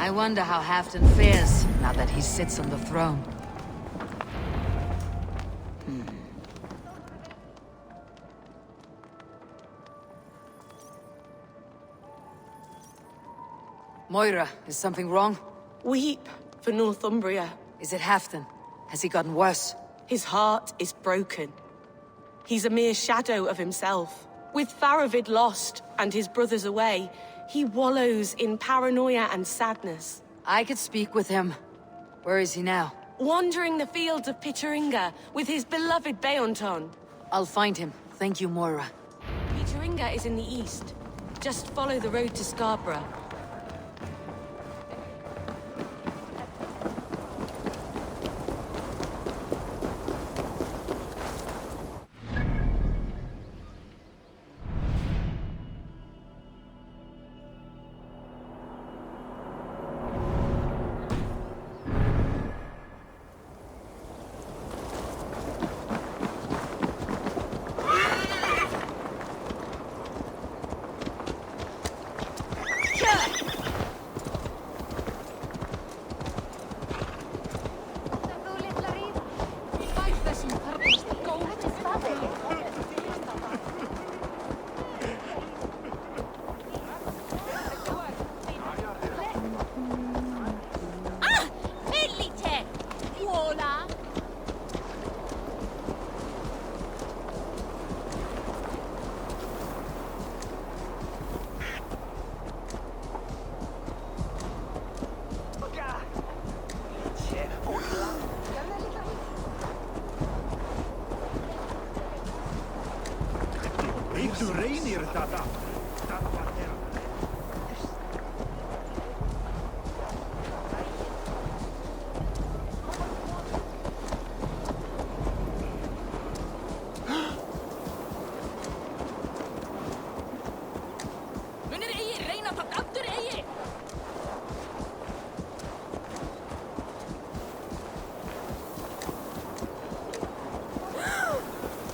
I wonder how Halfdan fares now that he sits on the throne. Moira, is something wrong? Weep for Northumbria. Is it Halfdan? Has he gotten worse? His heart is broken. He's a mere shadow of himself. With Faravid lost and his brothers away, he wallows in paranoia and sadness. I could speak with him. Where is he now? Wandering the fields of Pittaringa with his beloved Beonton. I'll find him. Thank you, Moira. Pittaringa is in the east. Just follow the road to Scarborough. Du reynir þetta.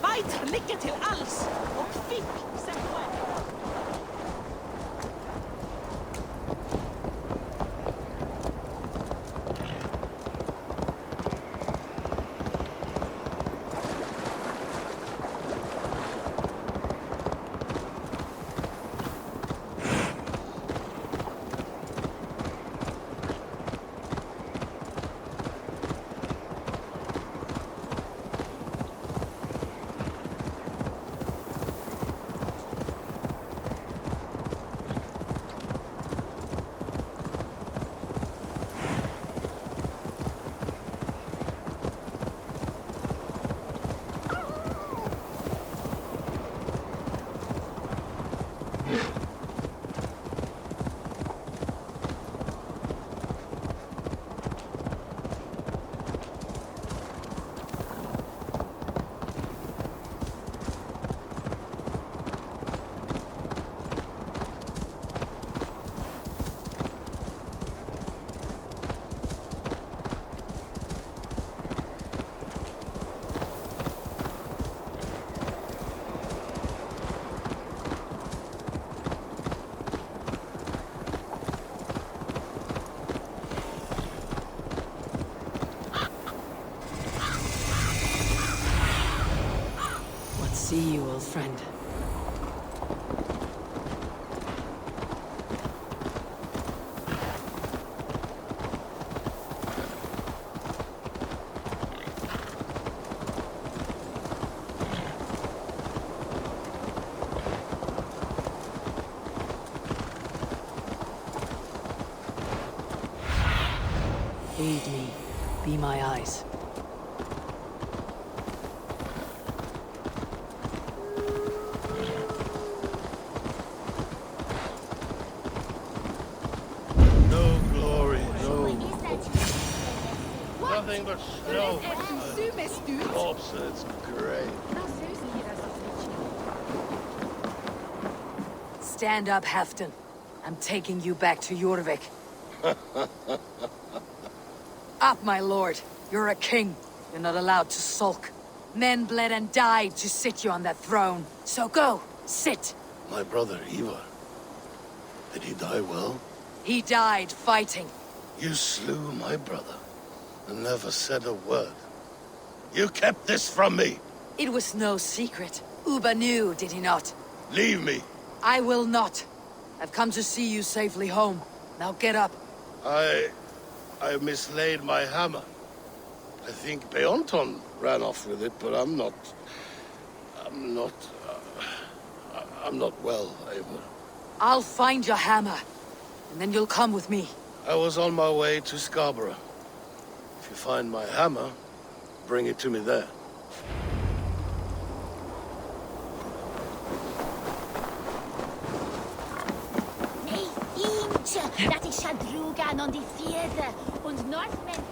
Weiter, lycka till alls! Och fick sen See you, old friend. Aid me. Be my eyes. Nothing but snow. Corpse, it's great. Stand up, Halfdan. I'm taking you back to Jorvik. Up, my lord. You're a king. You're not allowed to sulk. Men bled and died to sit you on that throne. So go, sit. My brother, Ivar. Did he die well? He died fighting. You slew my brother and never said a word. You kept this from me! It was no secret. Uba knew, did he not? Leave me! I will not. I've come to see you safely home. Now get up. I mislaid my hammer. I think Beonton ran off with it, but I'm not well, Eivor. I'll find your hammer, and then you'll come with me. I was on my way to Scarborough. If you find my hammer, bring it to me there. Nee, eentje, dat ik Shadrugan on die vierde, und Northmen.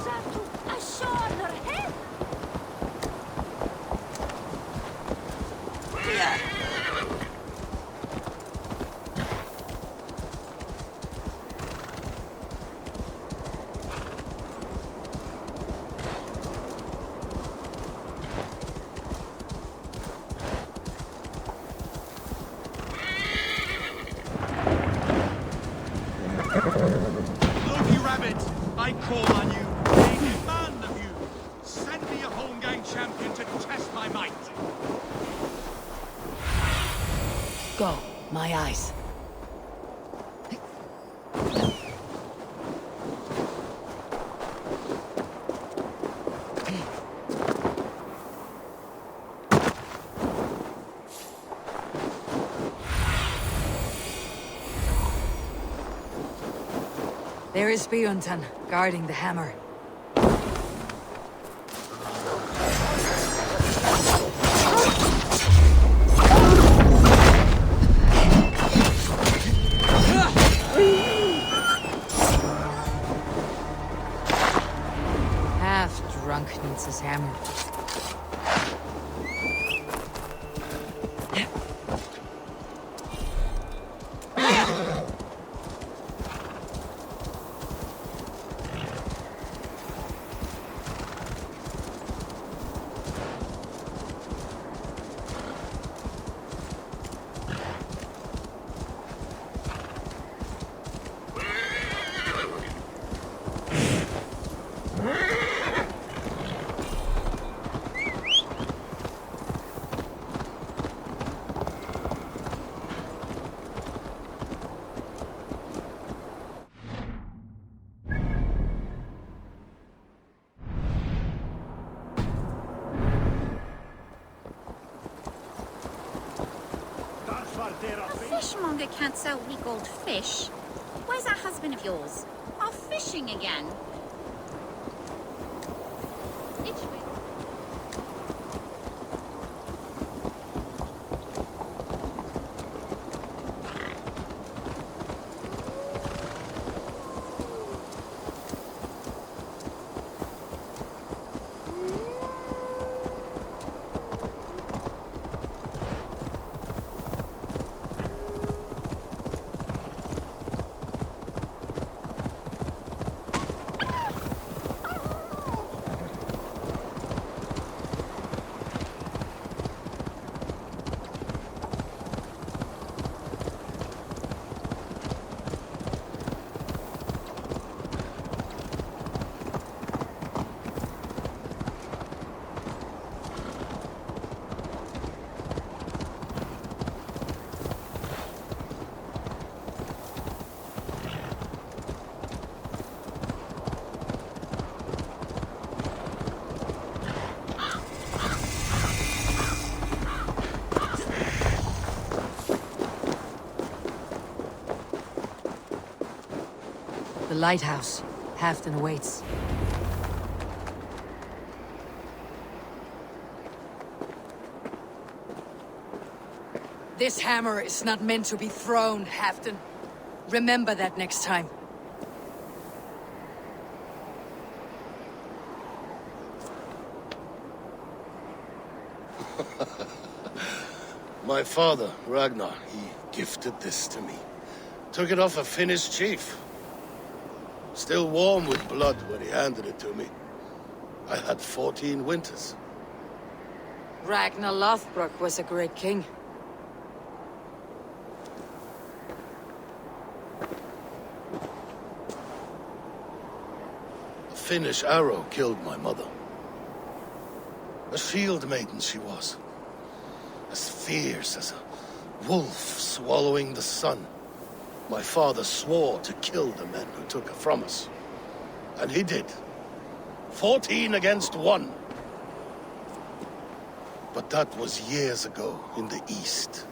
Zatu, a shoulder, hè? Loki Rabbit, I call on you. I demand of you. Send me a home gang champion to test my might. Go, my eyes. There is Bjornton, guarding the hammer. Half-drunk needs his hammer. A fishmonger can't sell weak old fish. Where's that husband of yours? Off fishing again. The lighthouse. Halfton awaits. This hammer is not meant to be thrown, Halfton. Remember that next time. My father, Ragnar, he gifted this to me. Took it off a Finnish chief. Still warm with blood when he handed it to me. I had 14 winters. Ragnar Lothbrok was a great king. Finnish arrow killed my mother. A shield maiden she was. As fierce as a wolf swallowing the sun. My father swore to kill the men who took her from us. And he did. 14 against 1. But that was years ago in the east.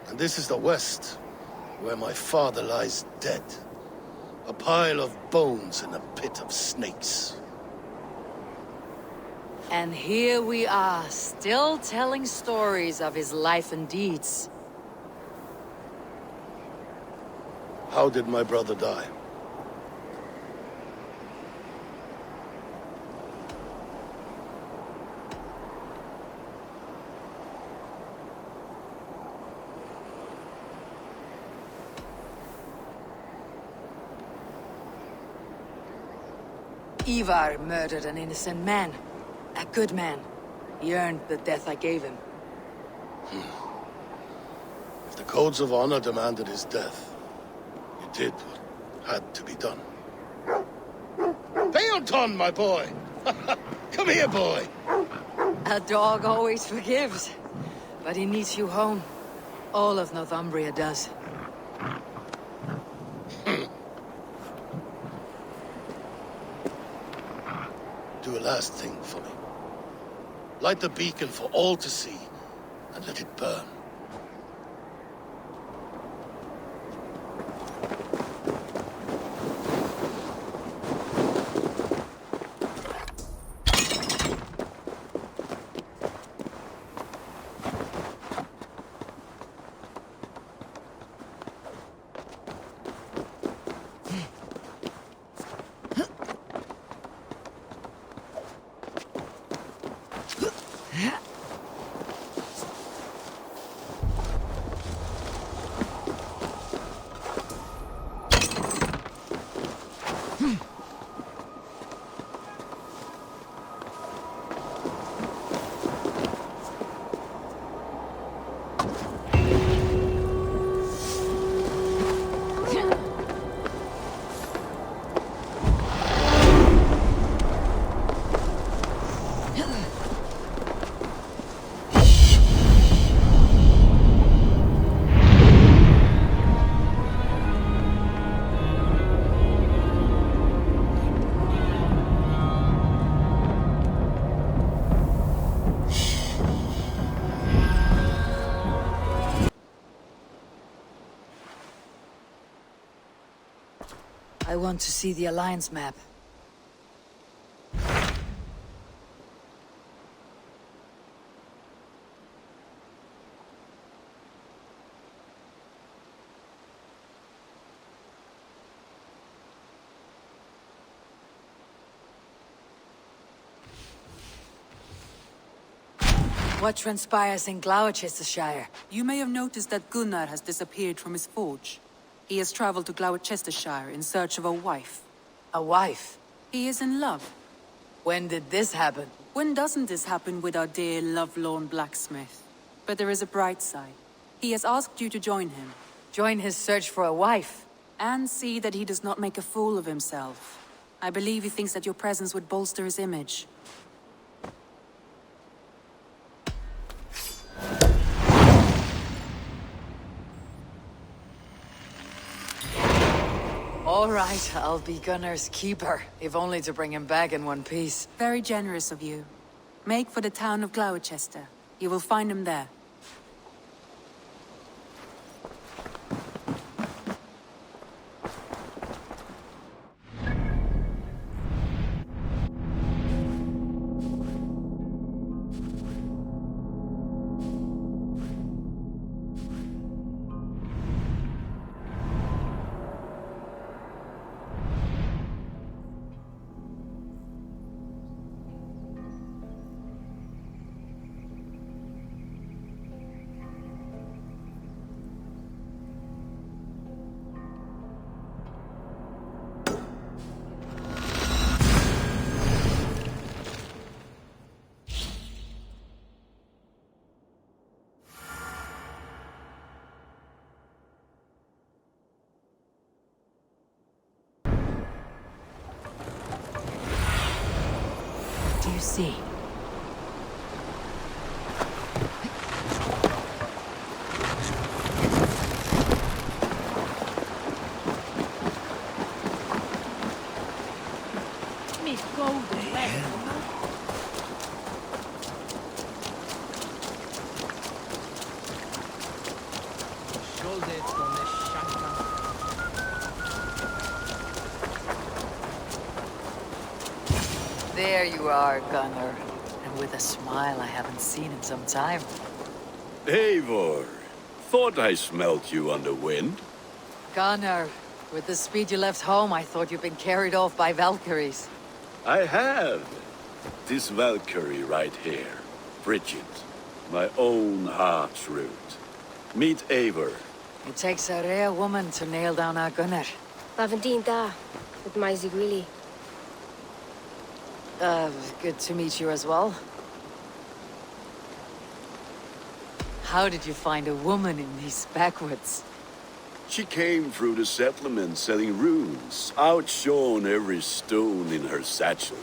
And this is the west, where my father lies dead. A pile of bones in a pit of snakes. And here we are, still telling stories of his life and deeds. How did my brother die? Ivar murdered an innocent man. A good man. He earned the death I gave him. If the codes of honor demanded his death, you did what had to be done. Theoton, my boy! Come here, boy! A dog always forgives. But he needs you home. All of Northumbria does. Do a last thing for me. Light the beacon for all to see, and let it burn. I want to see the Alliance map. What transpires in Glowecestrescire? You may have noticed that Gunnar has disappeared from his forge. He has traveled to Glowecestrescire in search of a wife. A wife? He is in love. When did this happen? When doesn't this happen with our dear lovelorn blacksmith? But there is a bright side. He has asked you to join him. Join his search for a wife? And see that he does not make a fool of himself. I believe he thinks that your presence would bolster his image. All right, I'll be Gunnar's keeper, if only to bring him back in one piece. Very generous of you. Make for the town of Glowechester. You will find him there. do you see? There you are, Gunnar. And with a smile I haven't seen in some time. Eivor, thought I smelt you on the wind. Gunnar, with the speed you left home, I thought you'd been carried off by Valkyries. I have. This Valkyrie right here, Bridget, my own heart's root. Meet Eivor. It takes a rare woman to nail down our Gunnar. Lavendine da, with my Zigwili. Good to meet you as well. How did you find a woman in these backwoods? She came through the settlement selling runes, outshone every stone in her satchel.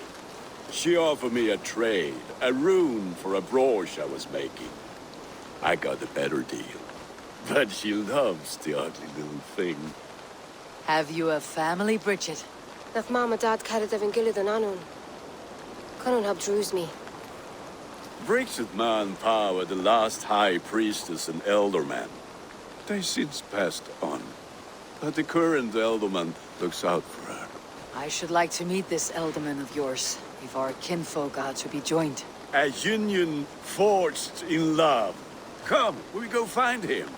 She offered me a trade, a rune for a brooch I was making. I got a better deal. But she loves the ugly little thing. Have you a family, Bridget? Naf mama dad carried of Gilid and Anun. Cannon have drews me. Bridget man power the last high priestess and elderman. They since passed on. But the current elderman looks out for her. I should like to meet this elderman of yours, if our kinfolk are to be joined. A union forged in love. Come, we go find him.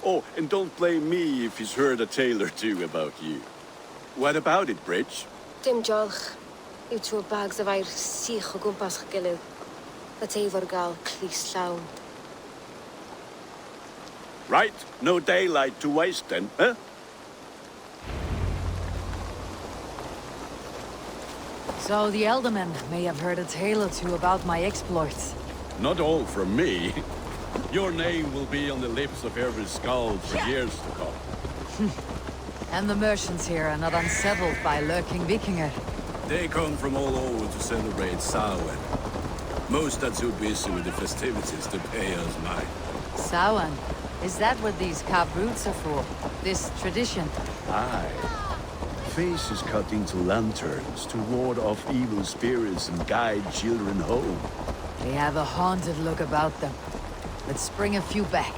Oh, and don't blame me if he's heard a tale or two about you. What about it, Bridge? Dim jolch. You two bags of air sich o gumpas gilid. That Eivor gal clis llawn. Right, no daylight to waste then, huh? So the elderman may have heard a tale or two about my exploits. Not all from me. Your name will be on the lips of every skull for years to come. And the merchants here are not unsettled by lurking Vikinger. They come from all over to celebrate Samhain. Most are too busy with the festivities to pay us mind. Samhain? Is that what these carved roots are for? This tradition? Aye. Faces cut into lanterns to ward off evil spirits and guide children home. They have a haunted look about them. Let's bring a few back.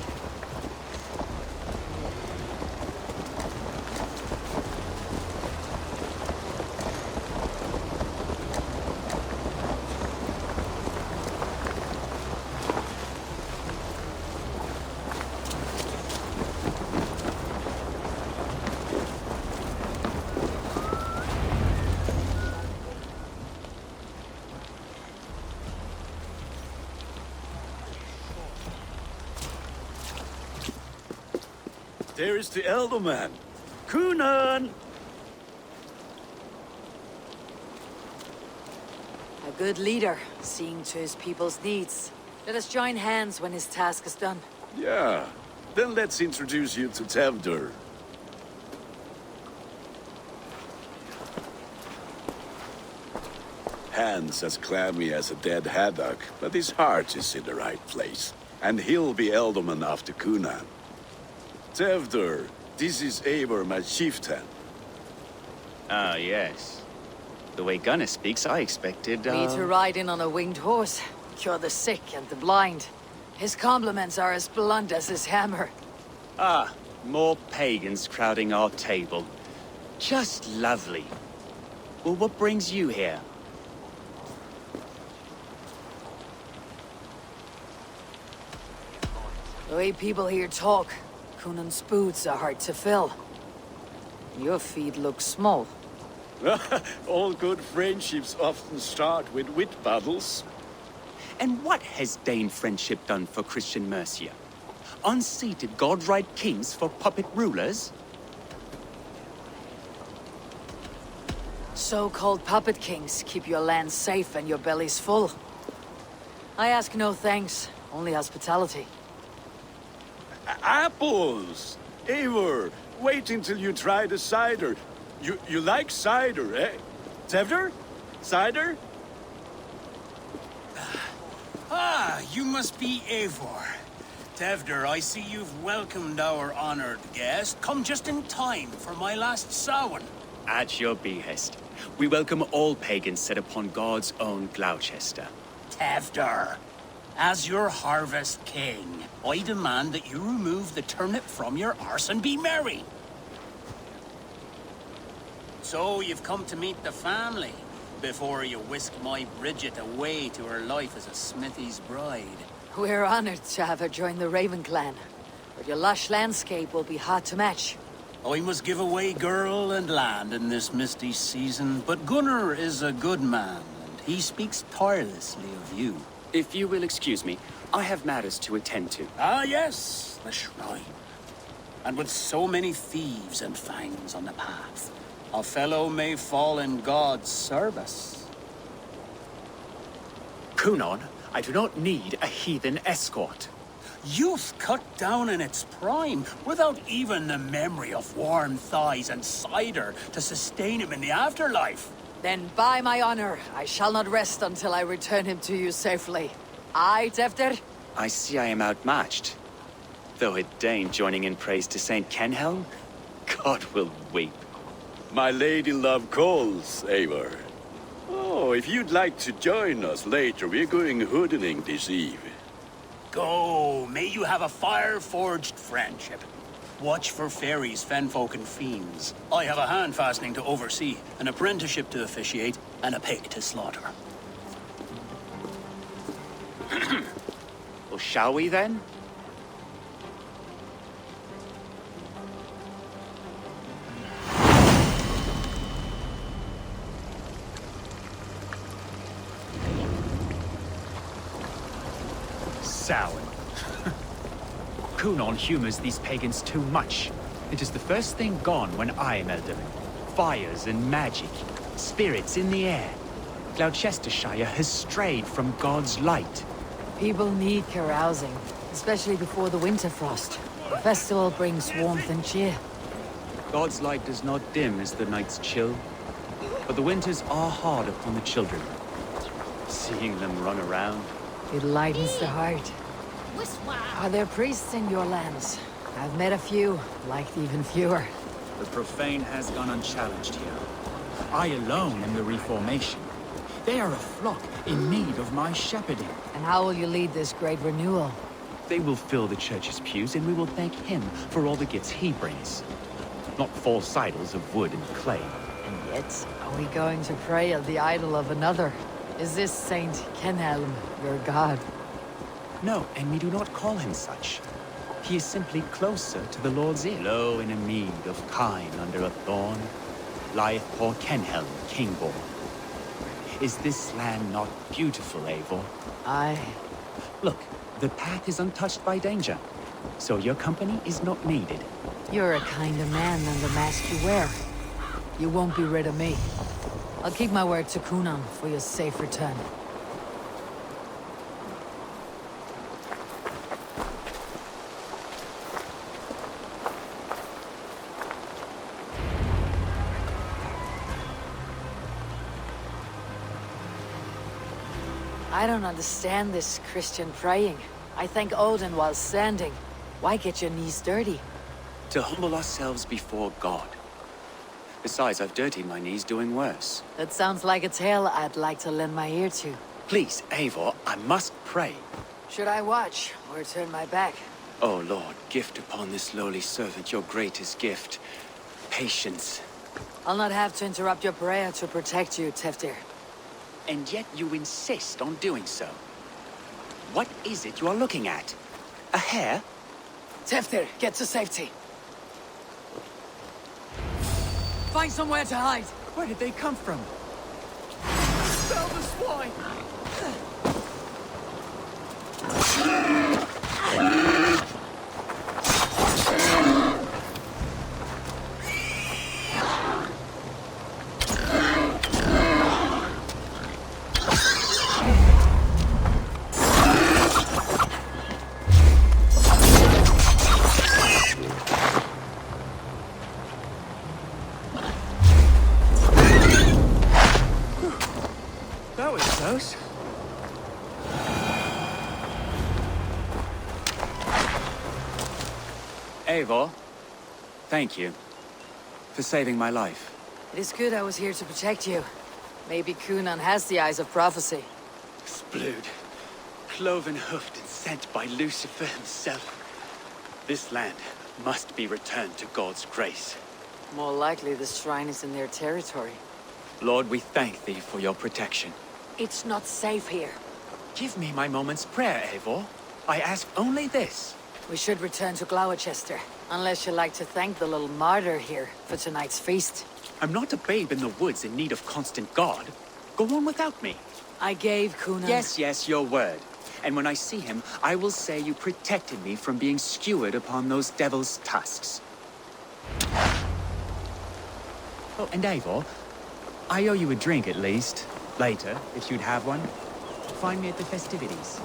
There is the elderman. Kunan! A good leader, seeing to his people's needs. Let us join hands when his task is done. Yeah. Then let's introduce you to Tevdur. Hands as clammy as a dead haddock, but his heart is in the right place. And he'll be elderman after Kunan. Tevdur, this is Eivor, my chieftain. Ah, yes. The way Gunnar speaks, I expected, Me to ride in on a winged horse, cure the sick and the blind. His compliments are as blunt as his hammer. Ah, more pagans crowding our table. Just lovely. Well, what brings you here? The way people here talk, Kunan's boots are hard to fill. Your feet look small. All good friendships often start with wit battles. And what has Dane friendship done for Christian Mercia? Unseated god-right kings for puppet rulers? So-called puppet kings keep your lands safe and your bellies full. I ask no thanks, only hospitality. Apples! Eivor, wait until you try the cider. You like cider, eh? Tevdur? Cider? you must be Eivor. Tevder, I see you've welcomed our honored guest. Come just in time for my last Samhain. At your behest. We welcome all pagans set upon God's own Gloucester. Tevder, as your harvest king, I demand that you remove the turnip from your arse and be merry. So you've come to meet the family, before you whisk my Bridget away to her life as a smithy's bride. We're honored to have her join the Raven clan, but your lush landscape will be hard to match. I must give away girl and land in this misty season, but Gunnar is a good man, and he speaks tirelessly of you. If you will excuse me, I have matters to attend to. Ah yes, the shrine. And with so many thieves and fangs on the path, a fellow may fall in God's service. Kunon, I do not need a heathen escort. Youth cut down in its prime, without even the memory of warm thighs and cider to sustain him in the afterlife. Then by my honor, I shall not rest until I return him to you safely. Aye, Tevder? I see I am outmatched. Though a Dane joining in praise to Saint Kenhelm, God will weep. My lady love calls, Eivor. Oh, if you'd like to join us later, we're going hoodening this eve. Go, may you have a fire-forged friendship. Watch for fairies, fenfolk, and fiends. I have a hand fastening to oversee, an apprenticeship to officiate, and a pig to slaughter. Well, shall we then? Samhain. Kunon humors these pagans too much. It is the first thing gone when I am Elderman. Fires and magic, spirits in the air. Gloucestrescire has strayed from God's light. People need carousing, especially before the winter frost. The festival brings warmth and cheer. God's light does not dim as the nights chill, but the winters are hard upon the children. Seeing them run around, It lightens the heart. Are there priests in your lands? I've met a few, liked even fewer. The profane has gone unchallenged here. I alone am the Reformation. They are a flock in need of my shepherding. And how will you lead this great renewal? They will fill the church's pews, and we will thank him for all the gifts he brings. Not false idols of wood and clay. And yet, are we going to pray at the idol of another? Is this Saint Kenhelm your god? No, and we do not call him such. He is simply closer to the Lord's ear. low in a mead of kine under a thorn, lieth poor Kenhelm, king-born. Is this land not beautiful, Eivor? Aye. Look, the path is untouched by danger, so your company is not needed. You're a kinder man than the mask you wear. You won't be rid of me. I'll keep my word to Kunon for your safe return. I don't understand this Christian praying. I thank Odin while standing. Why get your knees dirty? To humble ourselves before God. Besides, I've dirtied my knees doing worse. That sounds like a tale I'd like to lend my ear to. Please, Eivor, I must pray. Should I watch, or turn my back? Oh Lord, gift upon this lowly servant your greatest gift. Patience. I'll not have to interrupt your prayer to protect you, Teftir. And yet you insist on doing so. What is it you are looking at? A hare? Teftir, get to safety. Find somewhere to hide. Where did they come from? Spell the swine! That was close. Eivor, thank you for saving my life. It is good I was here to protect you. Maybe Cunan has the eyes of prophecy. Splood, cloven-hoofed and sent by Lucifer himself. This land must be returned to God's grace. More likely the shrine is in their territory. Lord, we thank thee for your protection. It's not safe here. Give me my moment's prayer, Eivor. I ask only this. We should return to Glowecester, unless you'd like to thank the little martyr here for tonight's feast. I'm not a babe in the woods in need of constant guard. Go on without me. I gave Cunan... Yes, your word. And when I see him, I will say you protected me from being skewered upon those devil's tusks. Oh, and Eivor, I owe you a drink at least. Later, if you'd have one. Find me at the festivities.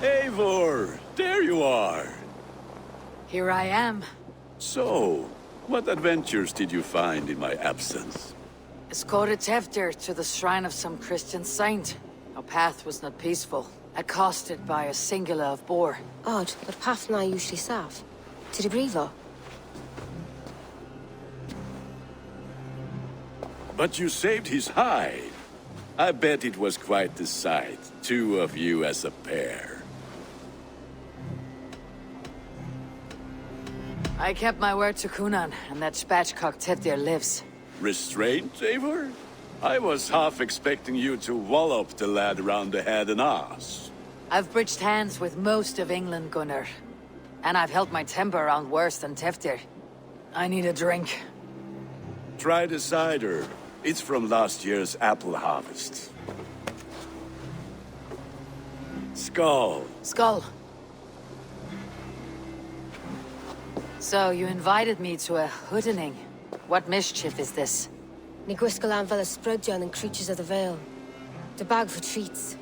Eivor, there you are. Here I am. So, what adventures did you find in my absence? Escorted Tefter to the shrine of some Christian saint. Our path was not peaceful. Accosted by a singular of boar. Odd, but path na usually sav. To the Brevo. But you saved his hide. I bet it was quite the sight, two of you as a pair. I kept my word to Cunan, and that spatchcock Tefter lives. Restraint, Eivor? I was half expecting you to wallop the lad around the head and ass. I've bridged hands with most of England, Gunnar. And I've held my temper around worse than Tefter. I need a drink. Try the cider. It's from last year's apple harvest. Skull. Skull. So, you invited me to a hoodening. What mischief is this? Ni gwisgal anfel ysbrydion and creatures of the Vale. The bag for treats.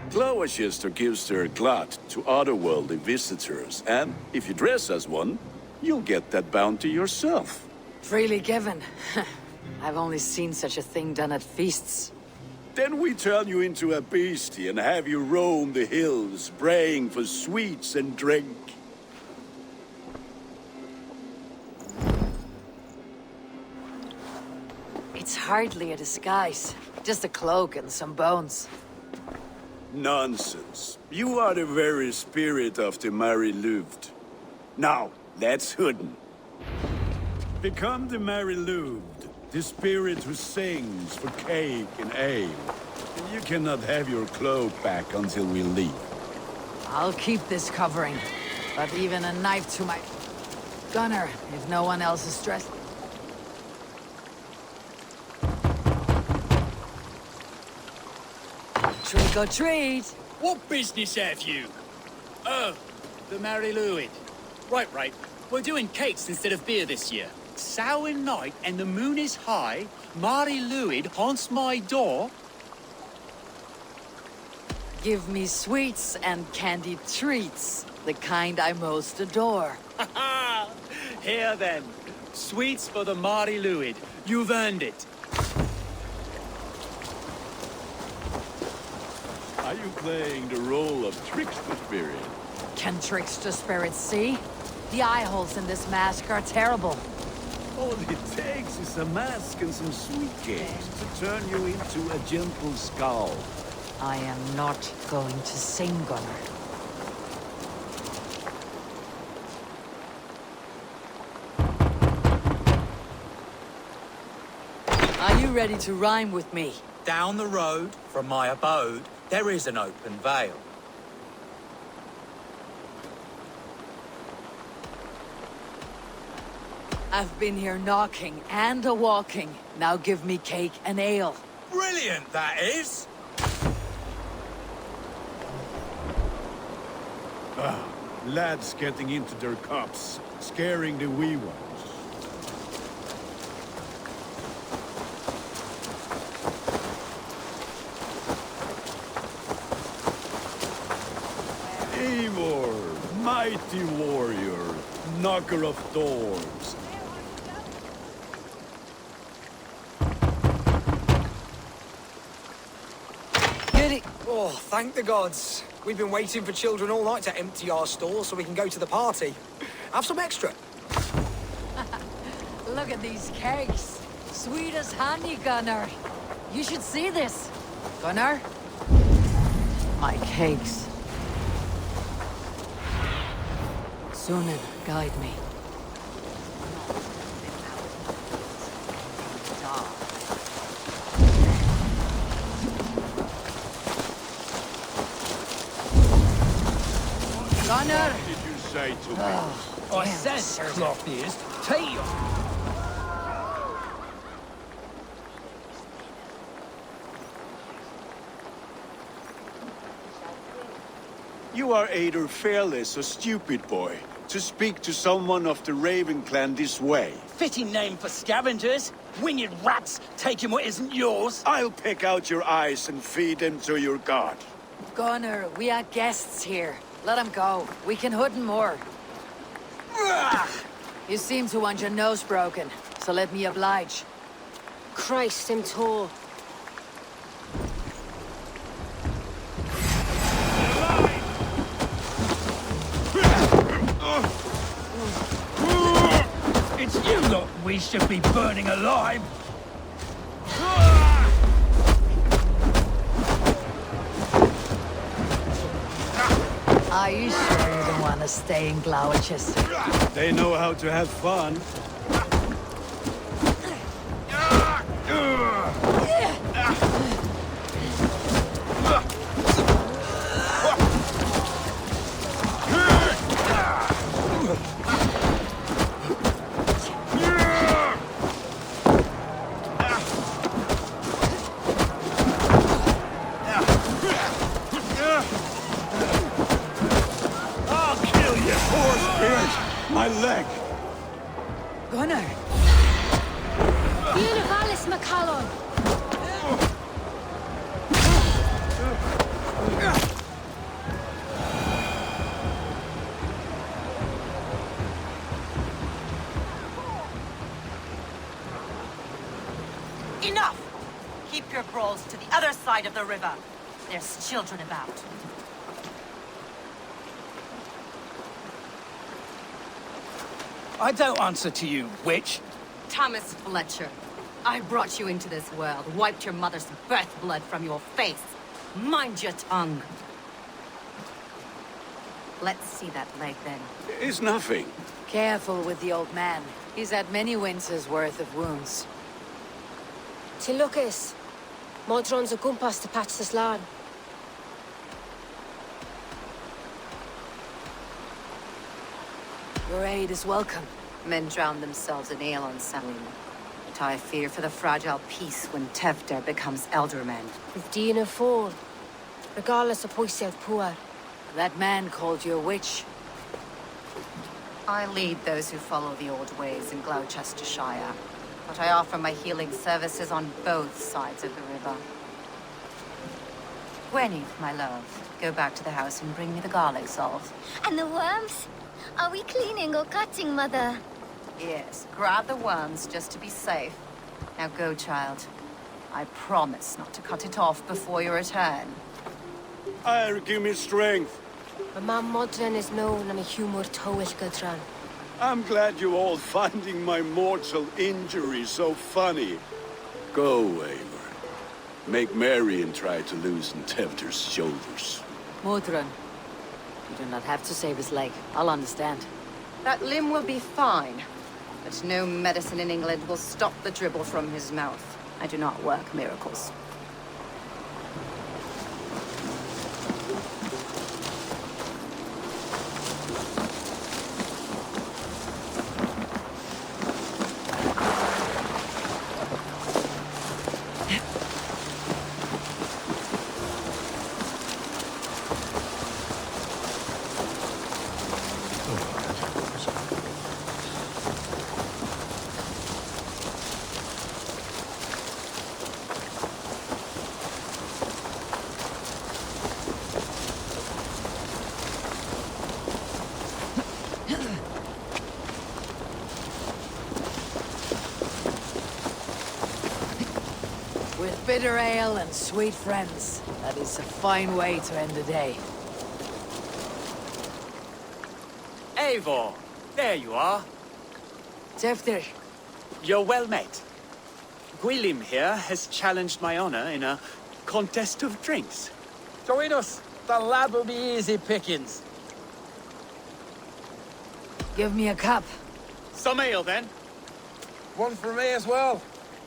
Glowecester gives their glut to otherworldly visitors, and if you dress as one, you'll get that bounty yourself. Freely given. I've only seen such a thing done at feasts. Then we turn you into a beastie and have you roam the hills, praying for sweets and drink. It's hardly a disguise. Just a cloak and some bones. Nonsense. You are the very spirit of the Mary Louved. Now, let's hooden. Become the Mary Louved, the spirit who sings for cake and ale. And you cannot have your cloak back until we leave. I'll keep this covering. But even a knife to my... Gunner, if no one else is stressed. Trick or treat! What business have you? Oh, the Mary Louid. Right. We're doing cakes instead of beer this year. Samhain night and the moon is high. Mari Luid haunts my door. Give me sweets and candied treats. The kind I most adore. Here then. Sweets for the Mari Luid. You've earned it. Are you playing the role of trickster spirit? Can trickster spirits see? The eye holes in this mask are terrible. All it takes is a mask and some sweet cakes to turn you into a gentle skull. I am not going to sing, Gunnar. ready to rhyme with me? Down the road from my abode, there is an open vale. I've been here knocking and a-walking. Now give me cake and ale. Brilliant, that is! Lads getting into their cups, scaring the wee ones. Eivor, mighty warrior, knocker of doors. Giddy! Oh, thank the gods. We've been waiting for children all night to empty our stores so we can go to the party. Have some extra. Look at these cakes. Sweet as honey, Gunnar. You should see this. Gunnar? My cakes. Sunan, guide me. Gunnar! What did you say to me? I said, cloth-ears, tea. You are either fearless or stupid, boy, to speak to someone of the Raven clan this way. Fitting name for scavengers. Winged rats taking what isn't yours. I'll pick out your eyes and feed them to your god. Gunnar, we are guests here. Let him go. We can hood him more. You seem to want your nose broken, so let me oblige. Christ, him tall. It's you lot we should be burning alive. Are you sure you don't want to stay in Glowecester? They know how to have fun. My leg! Gunnar! Univalis Macallon! Enough! Keep your brawls to the other side of the river. There's children about. I don't answer to you, witch. Thomas Fletcher, I brought you into this world, wiped your mother's birth blood from your face. Mind your tongue. Let's see that leg, then. It's nothing. Careful with the old man. He's had many winters' worth of wounds. Tilukis. Modron's a gumpas to patch this land. Your aid is welcome. Men drown themselves in ale on Samhain. But I fear for the fragile peace when Tevder becomes elderman. If Dina fall, regardless of Poisev Puar. That man called you a witch. I lead those who follow the old ways in Glowecestrescire, but I offer my healing services on both sides of the river. Gwennyf, my love, go back to the house and bring me the garlic salt. And the worms? Are we cleaning or cutting, Mother? Yes, grab the worms just to be safe. Now go, child. I promise not to cut it off before your return. Give me strength. My mam Modron is known and a humor towish Gudran. I'm glad you all finding my mortal injury so funny. Go, Eivor. Make merry and try to loosen Tevder's shoulders. Modron, you do not have to save his leg. I'll understand. That limb will be fine, but no medicine in England will stop the dribble from his mouth. I do not work miracles. With bitter ale and sweet friends, that is a fine way to end the day. Eivor, there you are. Teftir. You're well met. Gwilym here has challenged my honor in a contest of drinks. Join us. The lad will be easy pickings. Give me a cup. Some ale, then. One for me as well.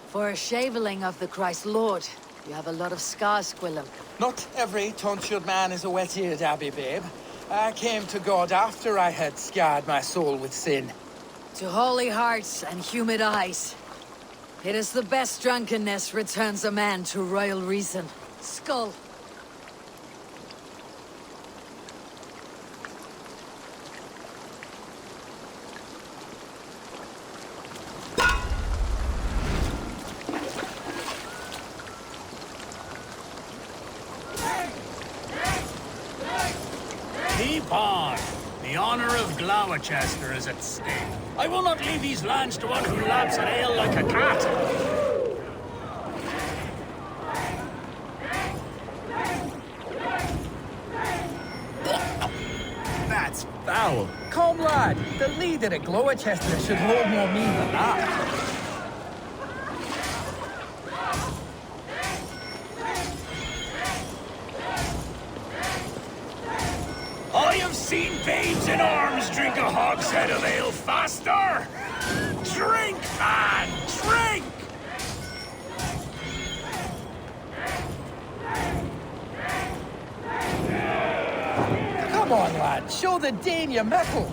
For a shaveling of the Christ Lord, you have a lot of scars, Gwilym. Not every tonsured man is a wet-eared abbey, babe. I came to God after I had scarred my soul with sin. To holy hearts and humid eyes. It is the best drunkenness returns a man to royal reason. Skull. Keep on. The honor of Glowecester is at stake. I will not leave these lands to one who laps at ale like a cat. That's foul. Come, lad. The leader at Glowecester should hold more mean than that. I have seen babes in arms drink a hogshead of ale faster! Drink, man! Drink! Come on, lad. Show the Dane your mettle.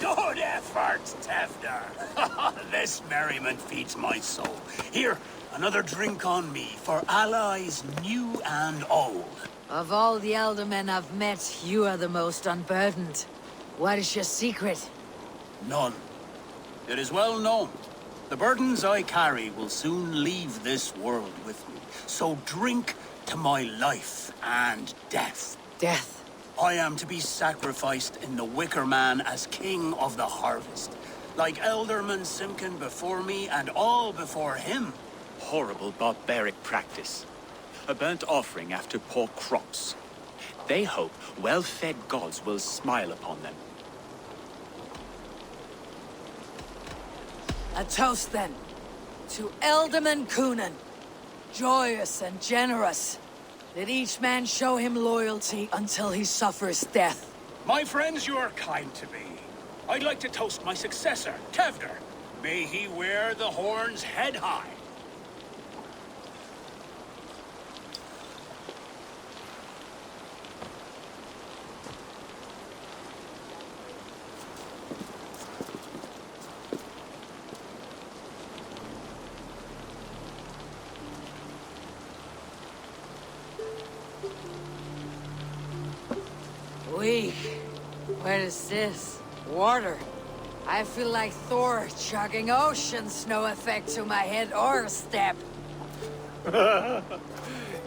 Good effort, Tefder. This merriment feeds my soul. Here, another drink on me for allies new and old. Of all the elder men I've met, you are the most unburdened. What is your secret? None. It is well known. The burdens I carry will soon leave this world with me. So drink to my life and death. Death? I am to be sacrificed in the Wicker Man as king of the harvest. Like Elderman Simkin before me and all before him. Horrible barbaric practice. A burnt offering after poor crops. They hope well-fed gods will smile upon them. A toast, then. To Elderman Coonan. Joyous and generous. Let each man show him loyalty until he suffers death. My friends, you are kind to me. I'd like to toast my successor, Tefder. May he wear the horns head high. Weak. What is this? Water. I feel like Thor chugging oceans, no effect to my head or step.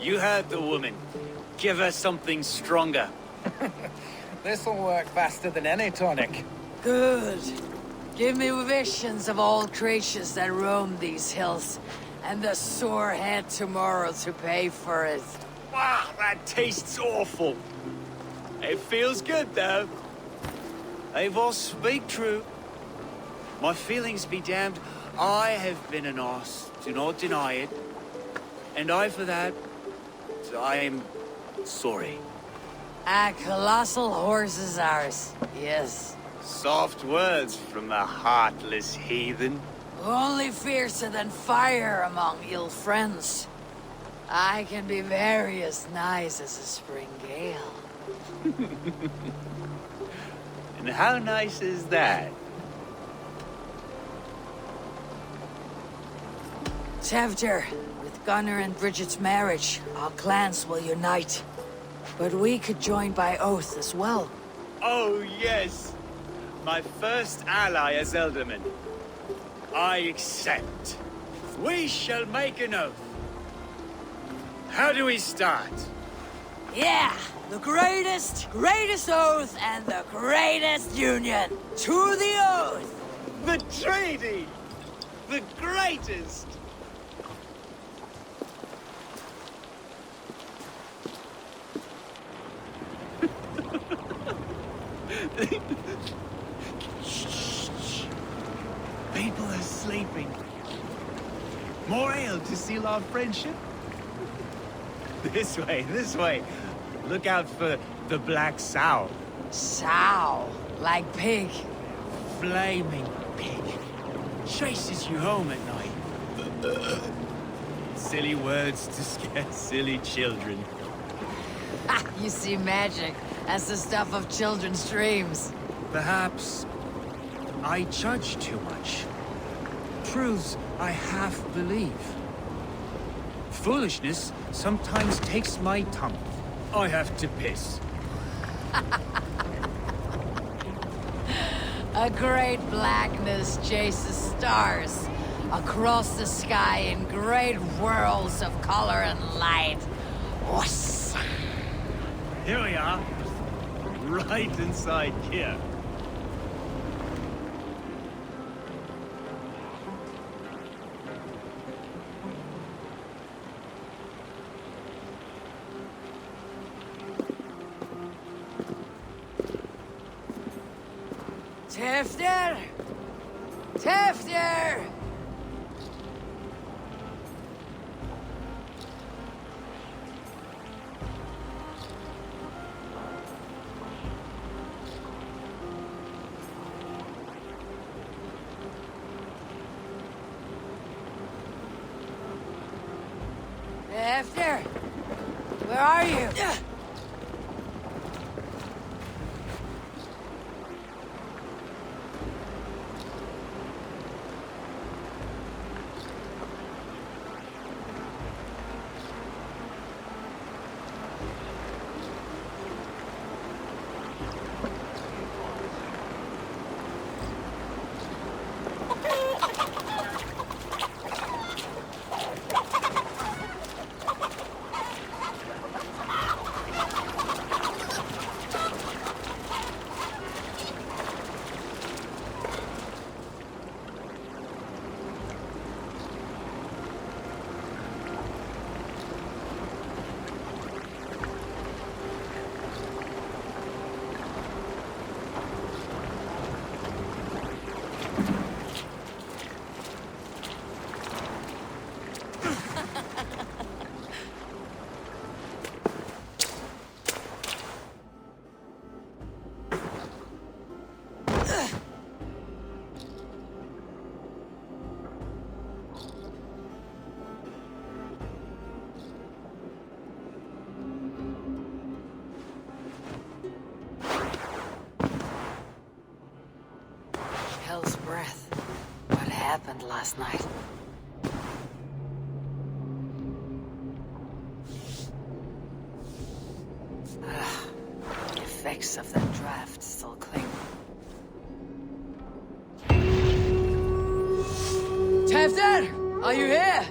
You heard the woman. Give her something stronger. This'll work faster than any tonic. Good. Give me visions of all creatures that roam these hills, and the sore head tomorrow to pay for it. Wow, that tastes awful. It feels good, though. Eivor, speak true. My feelings be damned. I have been an arse, do not deny it. And I, for that, I am sorry. A colossal horse is ours, yes. Soft words from a heartless heathen. Only fiercer than fire among ill friends. I can be very as nice as a spring gale. And how nice is that? Tevdir, with Gunnar and Bridget's marriage, our clans will unite. But we could join by oath as well. Oh, yes. My first ally as Elderman. I accept. We shall make an oath. How do we start? Yeah! The greatest oath and the greatest union! To the oath! The treaty! The greatest! Shh. People are sleeping. More ale to seal our friendship? This way. Look out for the black sow. Sow? Like pig? Flaming pig. Chases you home at night. Silly words to scare silly children. Ha! You see magic. That's the stuff of children's dreams. Perhaps I judge too much. Truths I half believe. Foolishness sometimes takes my tongue. I have to piss. A great blackness chases stars across the sky in great whirls of color and light. Whoosh. Here we are. Right inside here. Tevdir! Tevdir! Tevdir! Where are you? Hell's breath. What happened last night? The effects of that draft still cling. Tevdir! Are you here?